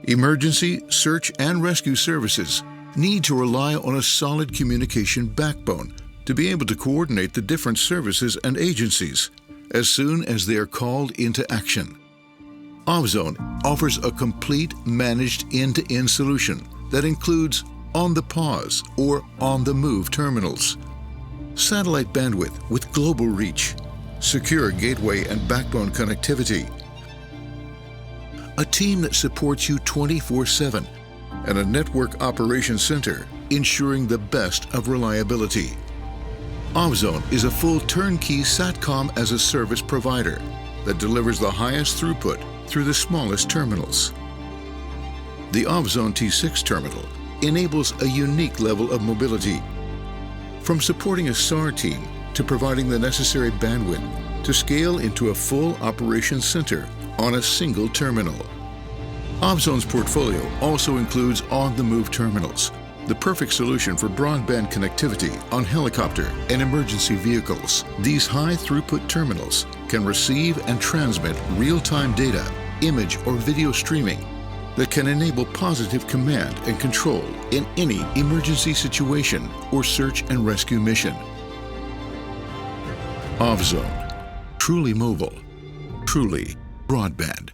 Emergency, search, and rescue services need to rely on a solid communication backbone to be able to coordinate the different services and agencies as soon as they are called into action. OVZON offers a complete managed end-to-end solution that includes on-the-pause or on-the-move terminals, satellite bandwidth with global reach, secure gateway and backbone connectivity, a team that supports you 24/7, and a network operations center ensuring the best of reliability. OVZON is a full turnkey SATCOM-as-a-Service provider that delivers the highest throughput through the smallest terminals. The OVZON T6 terminal enables a unique level of mobility, from supporting a SAR team to providing the necessary bandwidth to scale into a full operations center on a single terminal. OVZON's portfolio also includes on-the-move terminals, the perfect solution for broadband connectivity on helicopter and emergency vehicles. These high-throughput terminals can receive and transmit real-time data, image or video streaming that can enable positive command and control in any emergency situation or search and rescue mission. OVZON, truly mobile, truly broadband.